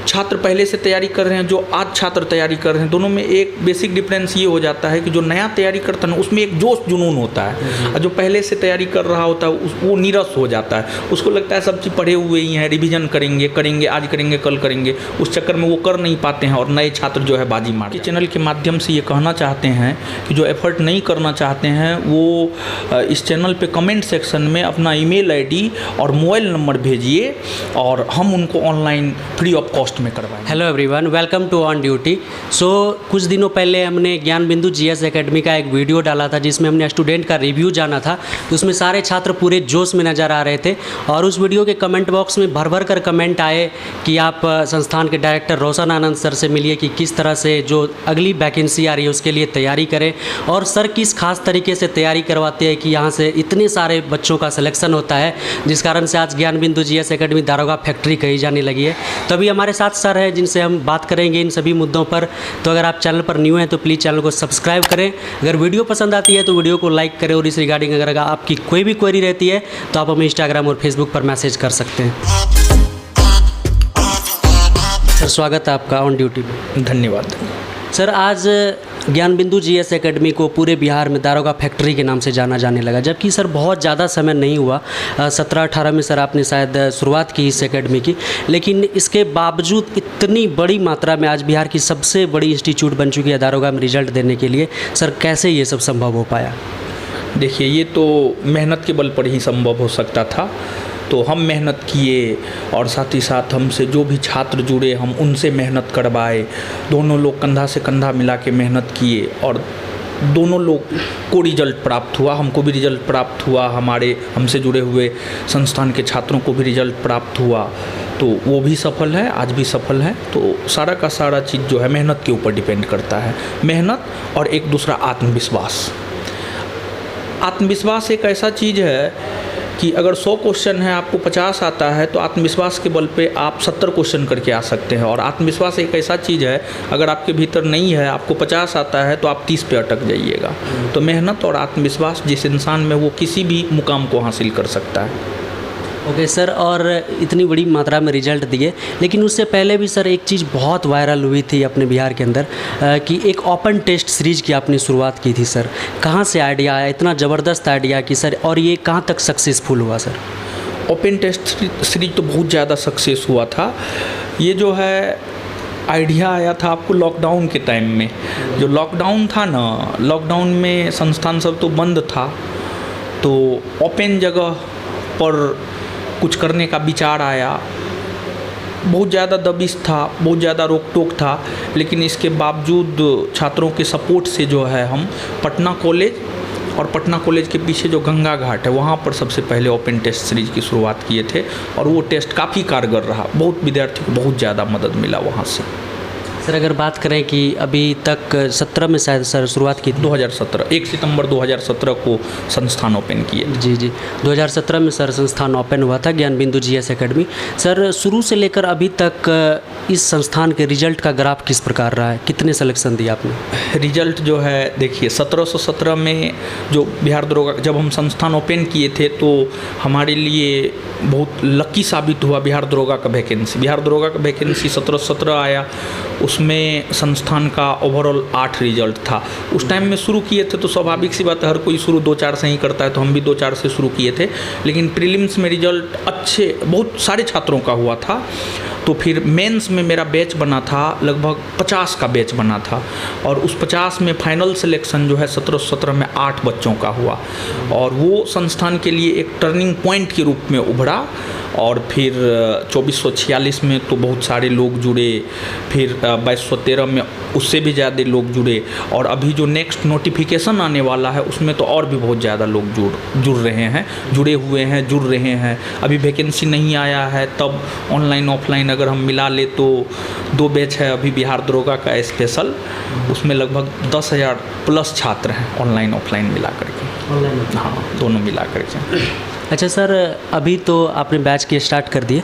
छात्र पहले से तैयारी कर रहे हैं, जो आज छात्र तैयारी कर रहे हैं, दोनों में एक बेसिक डिफरेंस ये हो जाता है कि जो नया तैयारी करता है ना उसमें एक जोश जुनून होता है, और जो पहले से तैयारी कर रहा होता है वो नीरस हो जाता है। उसको लगता है सब चीज़ पढ़े हुए ही हैं, रिवीजन करेंगे, आज करेंगे, कल करेंगे, उस चक्कर में वो कर नहीं पाते हैं और नए छात्र जो है बाजी मार। चैनल के माध्यम से ये कहना चाहते हैं कि जो एफर्ट नहीं करना चाहते हैं वो इस चैनल पे कमेंट सेक्शन में अपना ईमेल आईडी और मोबाइल नंबर भेजिए और हम उनको ऑनलाइन फ्री ऑफ कॉस्ट में करवाएं। Hello everyone, welcome to on duty. कुछ दिनों पहले हमने ज्ञान बिंदु जीएस एकेडमी का एक वीडियो डाला था जिसमें हमने स्टूडेंट का रिव्यू जाना था। उसमें सारे छात्र पूरे जोश में नज़र आ रहे थे और उस वीडियो के कमेंट बॉक्स में भर भर कर कमेंट आए कि आप संस्थान के डायरेक्टर रोशन आनंद सर से मिलिए कि किस तरह से जो अगली वैकेंसी आ रही है उसके लिए तैयारी करें, और सर किस खास तरीके से तैयारी करवाते हैं कि यहाँ से इतने सारे बच्चों का सिलेक्शन होता है, जिस कारण से आज ज्ञान बिंदु जीएस एकेडमी दारोगा फैक्ट्री कही जाने लगी है। तो अभी हमारे साथ सर है जिनसे हम बात करेंगे इन सभी मुद्दों पर। तो अगर आप चैनल पर न्यू हैं तो प्लीज़ चैनल को सब्सक्राइब करें, अगर वीडियो पसंद आती है तो वीडियो को लाइक करें, और इस रिगार्डिंग अगर आपकी कोई भी क्वेरी रहती है तो आप हमें इंस्टाग्राम और फेसबुक पर मैसेज कर सकते हैं। सर स्वागत है आपका ऑन ड्यूटी में। धन्यवाद सर। आज ज्ञान बिंदु जीएस एकेडमी को पूरे बिहार में दारोगा फैक्ट्री के नाम से जाना जाने लगा, जबकि सर बहुत ज़्यादा समय नहीं हुआ। 17-18 में सर आपने शायद शुरुआत की इस एकेडमी की, लेकिन इसके बावजूद इतनी बड़ी मात्रा में आज बिहार की सबसे बड़ी इंस्टीट्यूट बन चुकी है दारोगा में रिजल्ट देने के लिए। सर कैसे ये सब संभव हो पाया? देखिए, ये तो मेहनत के बल पर ही संभव हो सकता था। तो हम मेहनत किए और साथ ही साथ हमसे जो भी छात्र जुड़े हम उनसे मेहनत करवाए। दोनों लोग कंधा से कंधा मिला के मेहनत किए और दोनों लोग को रिजल्ट प्राप्त हुआ। हमको भी रिजल्ट प्राप्त हुआ, हमारे हमसे जुड़े हुए संस्थान के छात्रों को भी रिजल्ट प्राप्त हुआ। तो वो भी सफल है, आज भी सफल है। तो सारा का सारा चीज़ जो है मेहनत के ऊपर डिपेंड करता है। मेहनत और एक दूसरा आत्मविश्वास। आत्मविश्वास एक ऐसा चीज़ है कि अगर 100 क्वेश्चन है आपको 50 आता है तो आत्मविश्वास के बल पे आप 70 क्वेश्चन करके आ सकते हैं। और आत्मविश्वास एक ऐसा चीज़ है, अगर आपके भीतर नहीं है, आपको 50 आता है तो आप 30 पे अटक जाइएगा। तो मेहनत और आत्मविश्वास जिस इंसान में, वो किसी भी मुकाम को हासिल कर सकता है। ओके सर, और इतनी बड़ी मात्रा में रिजल्ट दिए, लेकिन उससे पहले भी सर एक चीज़ बहुत वायरल हुई थी अपने बिहार के अंदर कि एक ओपन टेस्ट सीरीज की आपने शुरुआत की थी। सर कहाँ से आइडिया आया, इतना ज़बरदस्त आइडिया कि सर, और ये कहाँ तक सक्सेसफुल हुआ? सर ओपन टेस्ट सीरीज तो बहुत ज़्यादा सक्सेस हुआ था। ये जो है आइडिया आया था आपको लॉकडाउन के टाइम में। जो लॉकडाउन था ना, लॉकडाउन में संस्थान सब तो बंद था, तो ओपन जगह पर कुछ करने का विचार आया। बहुत ज़्यादा दबिश था, बहुत ज़्यादा रोक टोक था, लेकिन इसके बावजूद छात्रों के सपोर्ट से जो है हम पटना कॉलेज और पटना कॉलेज के पीछे जो गंगा घाट है वहाँ पर सबसे पहले ओपन टेस्ट सीरीज की शुरुआत किए थे। और वो टेस्ट काफ़ी कारगर रहा, बहुत विद्यार्थियों को बहुत ज़्यादा मदद मिला वहाँ से। सर अगर बात करें कि अभी तक 17 में शायद सर शुरुआत की, 2017 1 सितंबर 2017 को संस्थान ओपन किए। जी 2017 में सर संस्थान ओपन हुआ था ज्ञान बिंदु जीएस एकेडमी। सर शुरू से लेकर अभी तक इस संस्थान के रिजल्ट का ग्राफ किस प्रकार रहा है, कितने सिलेक्शन दिए आपने? रिजल्ट जो है देखिए, 1717 में जो बिहार दारोगा, जब हम संस्थान ओपन किए थे तो हमारे लिए बहुत लकी साबित हुआ बिहार दारोगा का वैकेंसी। बिहार दारोगा का वैकेंसी 1717 आया, उसमें संस्थान का ओवरऑल 8 रिजल्ट था। उस टाइम में शुरू किए थे तो स्वाभाविक सी बात है, हर कोई शुरू 2-4 से ही करता है, तो हम भी 2-4 से शुरू किए थे। लेकिन प्रीलिम्स में रिजल्ट अच्छे बहुत सारे छात्रों का हुआ था। तो फिर मेंस में मेरा बैच बना था, लगभग 50 का बैच बना था, और उस 50 में फाइनल सिलेक्शन जो है 1717 में 8 बच्चों का हुआ। और वो संस्थान के लिए एक टर्निंग पॉइंट के रूप में उभरा। और फिर 2446 में तो बहुत सारे लोग जुड़े, फिर 2213 में उससे भी ज़्यादा लोग जुड़े, और अभी जो नेक्स्ट नोटिफिकेशन आने वाला है उसमें तो और भी बहुत ज़्यादा लोग जुड़ रहे हैं, जुड़े हुए हैं, जुड़ रहे हैं। अभी वैकेंसी नहीं आया है, तब ऑनलाइन ऑफलाइन अगर हम मिला ले तो 2 बैच है अभी बिहार दारोगा का स्पेशल, उसमें लगभग 10,000 प्लस छात्र हैं ऑनलाइन ऑफलाइन मिला करके। हाँ, दोनों मिला करके। अच्छा सर, अभी तो आपने बैच के स्टार्ट कर दिए,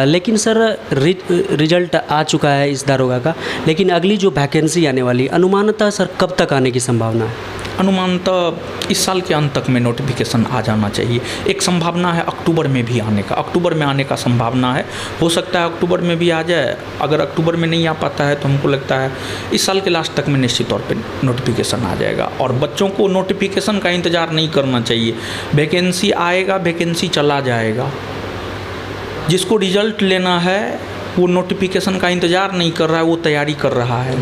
लेकिन सर रिजल्ट आ चुका है इस दारोगा का, लेकिन अगली जो वैकेंसी आने वाली अनुमानतः सर कब तक आने की संभावना है? अनुमानतः इस साल के अंत तक में नोटिफिकेशन आ जाना चाहिए। एक संभावना है अक्टूबर में भी आने का, अक्टूबर में आने का संभावना है। हो सकता है अक्टूबर में भी आ जाए, अगर अक्टूबर में नहीं आ पाता है तो हमको लगता है इस साल के लास्ट तक में निश्चित तौर पे नोटिफिकेशन आ जाएगा। और बच्चों को नोटिफिकेशन का इंतज़ार नहीं करना चाहिए। वैकेंसी आएगा, वैकेंसी चला जाएगा। जिसको रिजल्ट लेना है वो नोटिफिकेशन का इंतज़ार नहीं कर रहा है, वो तैयारी कर रहा है।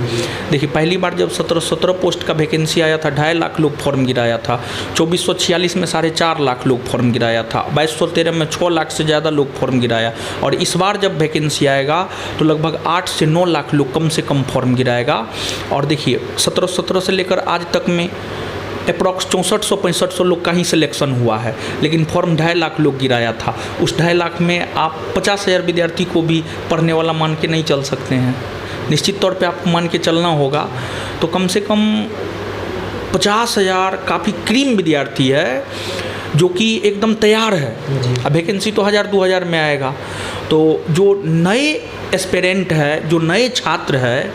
देखिए, पहली बार जब 17 पोस्ट का वैकेंसी आया था, 2.5 लाख लोग फॉर्म गिराया था। 2446 में 4.5 लाख लोग फॉर्म गिराया था। 2213 में 6 लाख से ज़्यादा लोग फॉर्म गिराया। और इस बार जब वैकेंसी आएगा तो लगभग 8 से 9 लाख लोग कम से कम फॉर्म गिराएगा। और देखिए, 17 से लेकर आज तक में अप्रॉक्स 6400-6500 लोग का ही सिलेक्शन हुआ है, लेकिन फॉर्म 2.5 लाख लोग गिराया था। उस 2.5 लाख में आप 50,000 विद्यार्थी को भी पढ़ने वाला मान के नहीं चल सकते हैं। निश्चित तौर पे आपको मान के चलना होगा। तो कम से कम 50,000 काफ़ी क्रीम विद्यार्थी है जो कि एकदम तैयार है। अब वैकेंसी तो 1000-2000 में आएगा। तो जो नए एस्पिरेंट है, जो नए छात्र है,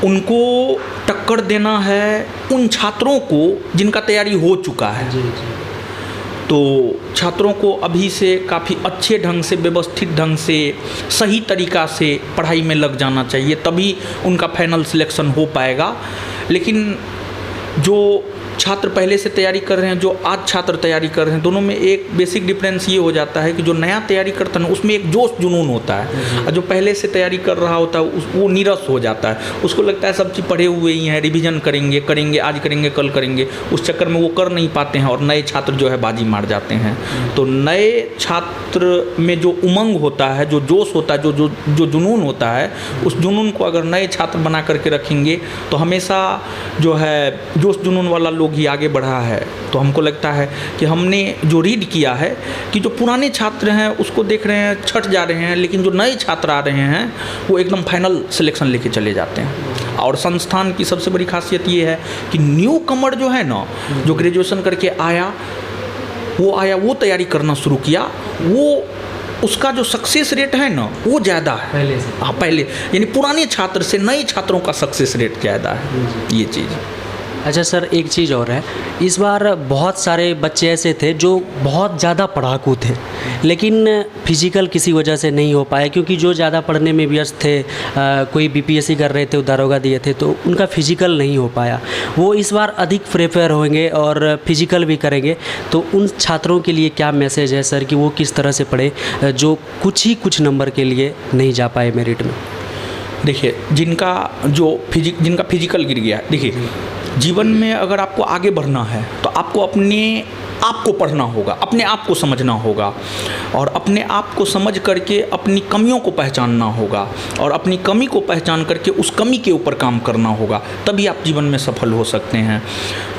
उनको टक्कर देना है उन छात्रों को जिनका तैयारी हो चुका है। तो छात्रों को अभी से काफ़ी अच्छे ढंग से, व्यवस्थित ढंग से, सही तरीक़ा से पढ़ाई में लग जाना चाहिए, तभी उनका फाइनल सिलेक्शन हो पाएगा। लेकिन जो छात्र पहले से तैयारी कर रहे हैं, जो आज छात्र तैयारी कर रहे हैं, दोनों में एक बेसिक डिफरेंस ये हो जाता है कि जो नया तैयारी करता है ना, उसमें एक जोश जुनून होता है। और जो पहले से तैयारी कर रहा होता है वो नीरस हो जाता है। उसको लगता है सब चीज़ पढ़े हुए ही हैं, रिवीजन करेंगे आज करेंगे, कल करेंगे। उस चक्कर में वो कर नहीं पाते हैं और नए छात्र जो है बाजी मार जाते हैं। तो नए छात्र में जो उमंग होता है, जो जोश होता है, जो जुनून होता है, उस जुनून को अगर नए छात्र बना करके रखेंगे तो हमेशा जो है जोश जुनून वाला लोग ही आगे बढ़ा है। तो हमको लगता है कि हमने जो रीड किया है कि जो पुराने छात्र हैं उसको देख रहे हैं, छट जा रहे हैं, लेकिन जो नए छात्र आ रहे हैं वो एकदम फाइनल सिलेक्शन लेके चले जाते हैं। और संस्थान की सबसे बड़ी खासियत ये है कि न्यू कमर जो है ना, जो ग्रेजुएशन करके आया वो तैयारी करना शुरू किया, वो उसका जो सक्सेस रेट है ना वो ज़्यादा है पहले से। हाँ, पहले यानी पुराने छात्र से नए छात्रों का सक्सेस रेट ज़्यादा है, ये चीज़। अच्छा सर, एक चीज़ और है, इस बार बहुत सारे बच्चे ऐसे थे जो बहुत ज़्यादा पढ़ाकू थे, लेकिन फिजिकल किसी वजह से नहीं हो पाया, क्योंकि जो ज़्यादा पढ़ने में व्यस्त थे, कोई बीपीएससी कर रहे थे, दारोगा दिए थे, तो उनका फिजिकल नहीं हो पाया। वो इस बार अधिक प्रेफर होंगे और फिजिकल भी करेंगे। तो उन छात्रों के लिए क्या मैसेज है सर कि वो किस तरह से पढ़े जो कुछ नंबर के लिए नहीं जा पाए मेरिट में? देखिए, जिनका फिजिकल गिर गया, देखिए जीवन में अगर आपको आगे बढ़ना है तो आपको अपने आप को पढ़ना होगा, अपने आप को समझना होगा, और अपने आप को समझ करके अपनी कमियों को पहचानना होगा, और अपनी कमी को पहचान करके उस कमी के ऊपर काम करना होगा, तभी आप जीवन में सफल हो सकते हैं।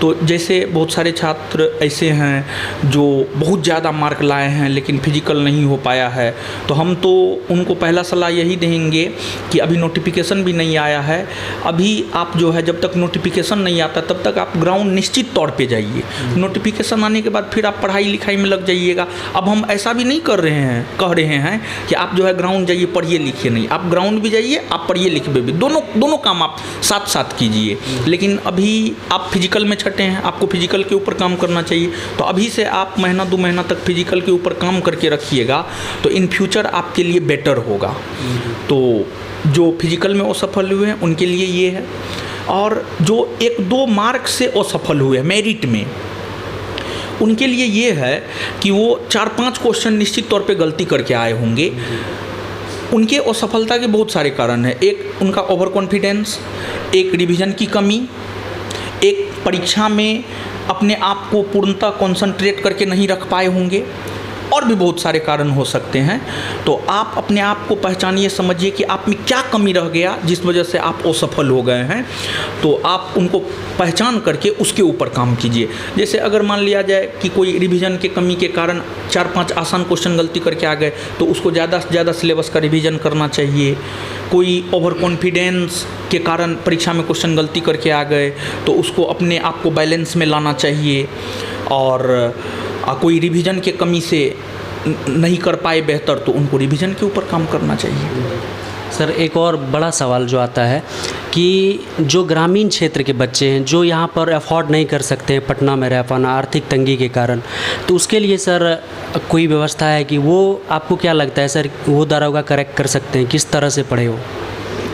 तो जैसे बहुत सारे छात्र ऐसे हैं जो बहुत ज़्यादा मार्क लाए हैं लेकिन फिजिकल नहीं हो पाया है, तो हम तो उनको पहला सलाह यही देंगे कि अभी नोटिफिकेशन भी नहीं आया है, अभी आप जो है जब तक नोटिफिकेशन नहीं आता तब तक आप ग्राउंड निश्चित तौर पे जाइए। नोटिफिकेशन आने के बाद फिर आप पढ़ाई लिखाई में लग जाइएगा। अब हम ऐसा भी नहीं कह रहे हैं कि आप जो है ग्राउंड जाइए पढ़िए लिखिए, नहीं, आप ग्राउंड भी जाइए, आप पढ़िए लिखिए भी, दोनों काम आप साथ साथ कीजिए। लेकिन अभी आप फिजिकल में छटे हैं, आपको फिजिकल के ऊपर काम करना चाहिए, तो अभी से आप महीना 2 महीना तक फिजिकल के ऊपर काम करके रखिएगा, तो इन फ्यूचर आपके लिए बेटर होगा। तो जो फिजिकल में असफल हुए हैं उनके लिए ये है, और जो 1-2 मार्क से असफल हुए मेरिट में, उनके लिए ये है कि वो 4-5 क्वेश्चन निश्चित तौर पे गलती करके आए होंगे। उनके असफलता के बहुत सारे कारण हैं। एक उनका ओवर कॉन्फिडेंस, एक रिवीजन की कमी, एक परीक्षा में अपने आप को पूर्णतः कॉन्संट्रेट करके नहीं रख पाए होंगे, और भी बहुत सारे कारण हो सकते हैं। तो आप अपने आप को पहचानिए, समझिए कि आप में क्या कमी रह गया जिस वजह से आप असफल हो गए हैं, तो आप उनको पहचान करके उसके ऊपर काम कीजिए। जैसे अगर मान लिया जाए कि कोई रिवीजन के कमी के कारण 4-5 आसान क्वेश्चन गलती करके आ गए, तो उसको ज़्यादा से ज़्यादा सिलेबस का रिवीजन करना चाहिए। कोई ओवर कॉन्फिडेंस के कारण परीक्षा में क्वेश्चन गलती करके आ गए, तो उसको अपने आप को बैलेंस में लाना चाहिए। और कोई रिवीजन के कमी से नहीं कर पाए बेहतर, तो उनको रिवीजन के ऊपर काम करना चाहिए। सर एक और बड़ा सवाल जो आता है कि जो ग्रामीण क्षेत्र के बच्चे हैं जो यहाँ पर अफोर्ड नहीं कर सकते हैं पटना में रह पाना आर्थिक तंगी के कारण, तो उसके लिए सर कोई व्यवस्था है कि वो आपको क्या लगता है सर वो दारोगा करेक्ट कर सकते हैं, किस तरह से पढ़े हो?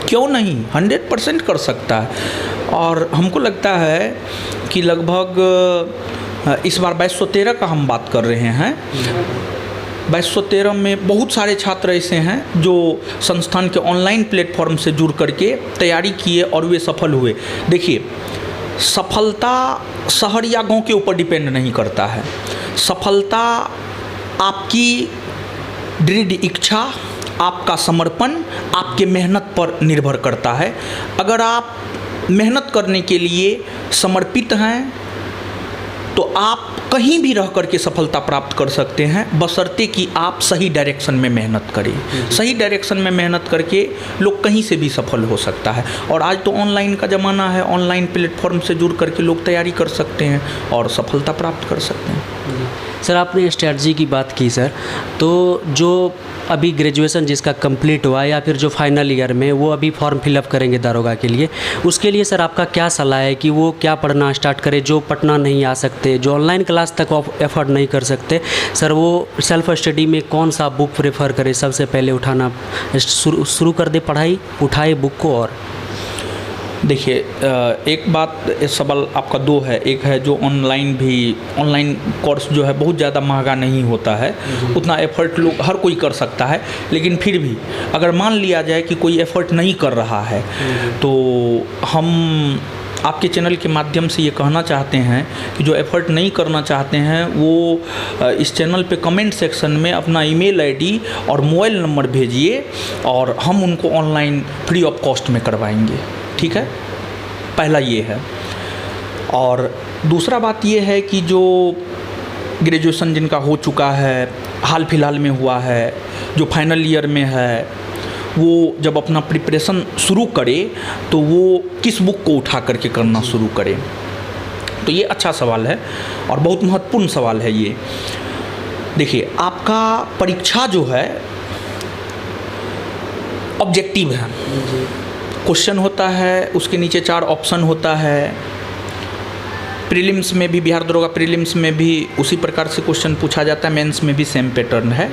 क्यों नहीं, 100% कर सकता है। और हमको लगता है कि लगभग इस बार 2213 का हम बात कर रहे हैं। 2213 में बहुत सारे छात्र ऐसे हैं जो संस्थान के ऑनलाइन प्लेटफॉर्म से जुड़ करके तैयारी किए और वे सफल हुए। देखिए, सफलता शहर या गांव के ऊपर डिपेंड नहीं करता है। सफलता आपकी दृढ़ इच्छा, आपका समर्पण, आपके मेहनत पर निर्भर करता है। अगर आप मेहनत करने के लिए समर्पित हैं तो आप कहीं भी रह करके सफलता प्राप्त कर सकते हैं, बशर्ते कि आप सही डायरेक्शन में मेहनत करें। सही डायरेक्शन में मेहनत करके लोग कहीं से भी सफल हो सकता है। और आज तो ऑनलाइन का ज़माना है, ऑनलाइन प्लेटफॉर्म से जुड़ करके लोग तैयारी कर सकते हैं और सफलता प्राप्त कर सकते हैं। सर आपने स्ट्रेटजी की बात की सर, तो जो अभी ग्रेजुएशन जिसका कंप्लीट हुआ या फिर जो फाइनल ईयर में वो अभी फॉर्म फिलअप करेंगे दारोगा के लिए, उसके लिए सर आपका क्या सलाह है कि वो क्या पढ़ना स्टार्ट करे? जो पटना नहीं आ सकते, जो ऑनलाइन क्लास तक एफर्ट नहीं कर सकते, सर वो सेल्फ स्टडी में कौन सा बुक प्रेफर करे? सबसे पहले उठाना शुरू कर दे पढ़ाई, उठाए बुक को। और देखिए, एक बात, सवाल आपका दो है। एक है जो ऑनलाइन कोर्स जो है बहुत ज़्यादा महंगा नहीं होता है, उतना एफर्ट लोग हर कोई कर सकता है। लेकिन फिर भी अगर मान लिया जाए कि कोई एफर्ट नहीं कर रहा है, तो हम आपके चैनल के माध्यम से ये कहना चाहते हैं कि जो एफ़र्ट नहीं करना चाहते हैं वो इस चैनल पे कमेंट सेक्शन में अपना ईमेल आईडी और मोबाइल नंबर भेजिए और हम उनको ऑनलाइन फ्री ऑफ कॉस्ट में करवाएंगे। ठीक है, पहला ये है। और दूसरा बात ये है कि जो ग्रेजुएशन जिनका हो चुका है, हाल फिलहाल में हुआ है, जो फाइनल ईयर में है, वो जब अपना प्रिपरेशन शुरू करे तो वो किस बुक को उठा करके करना शुरू करे। तो ये अच्छा सवाल है और बहुत महत्वपूर्ण सवाल है ये। देखिए, आपका परीक्षा जो है ऑब्जेक्टिव है, क्वेश्चन होता है, उसके नीचे 4 ऑप्शन होता है। प्रीलिम्स में भी, बिहार दरोगा प्रीलिम्स में भी उसी प्रकार से क्वेश्चन पूछा जाता है, मेंस में भी सेम पैटर्न है।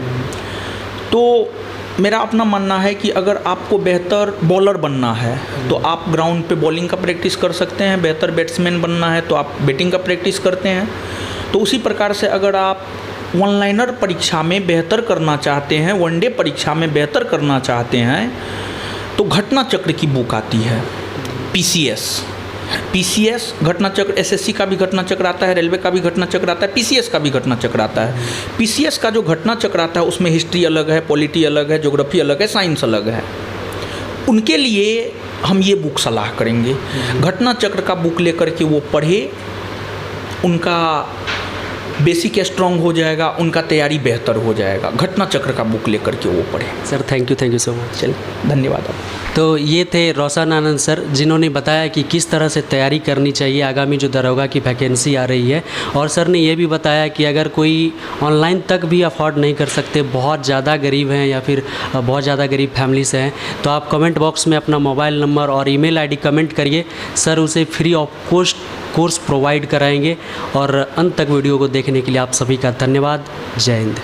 तो मेरा अपना मानना है कि अगर आपको बेहतर बॉलर बनना है तो आप ग्राउंड पे बॉलिंग का प्रैक्टिस कर सकते हैं, बेहतर बैट्समैन बनना है तो आप बैटिंग का प्रैक्टिस करते हैं। तो उसी प्रकार से अगर आप वन लाइनर परीक्षा में बेहतर करना चाहते हैं, वनडे परीक्षा में बेहतर करना चाहते हैं, तो घटना चक्र की बुक आती है, पीसीएस घटना चक्र, एसएससी का भी घटना चक्र आता है, रेलवे का भी घटना चक्र आता है, पीसीएस का भी घटना चक्र आता है। पीसीएस का जो घटना चक्र आता है उसमें हिस्ट्री अलग है, पॉलिटी अलग है, ज्योग्राफी अलग है, साइंस अलग है। उनके लिए हम ये बुक सलाह करेंगे, घटना चक्र का बुक लेकर के वो पढ़े, उनका बेसिक स्ट्रॉन्ग हो जाएगा, उनका तैयारी बेहतर हो जाएगा। घटना चक्र का बुक लेकर के वो पढ़े। Sir thank you so much. चलिए, धन्यवाद आप। तो ये थे रोशन आनंद सर, जिन्होंने बताया कि किस तरह से तैयारी करनी चाहिए आगामी जो दरोगा की वैकेंसी आ रही है। और सर ने ये भी बताया कि अगर कोई ऑनलाइन तक भी अफोर्ड नहीं कर सकते, बहुत ज़्यादा गरीब हैं या फिर बहुत ज़्यादा गरीब फैमिली से हैं, तो आप कमेंट बॉक्स में अपना मोबाइल नंबर और ईमेल आईडी कमेंट करिए, सर उसे free of cost course provide कराएंगे। और अंत तक वीडियो को देखने के लिए आप सभी का धन्यवाद। जय हिंद।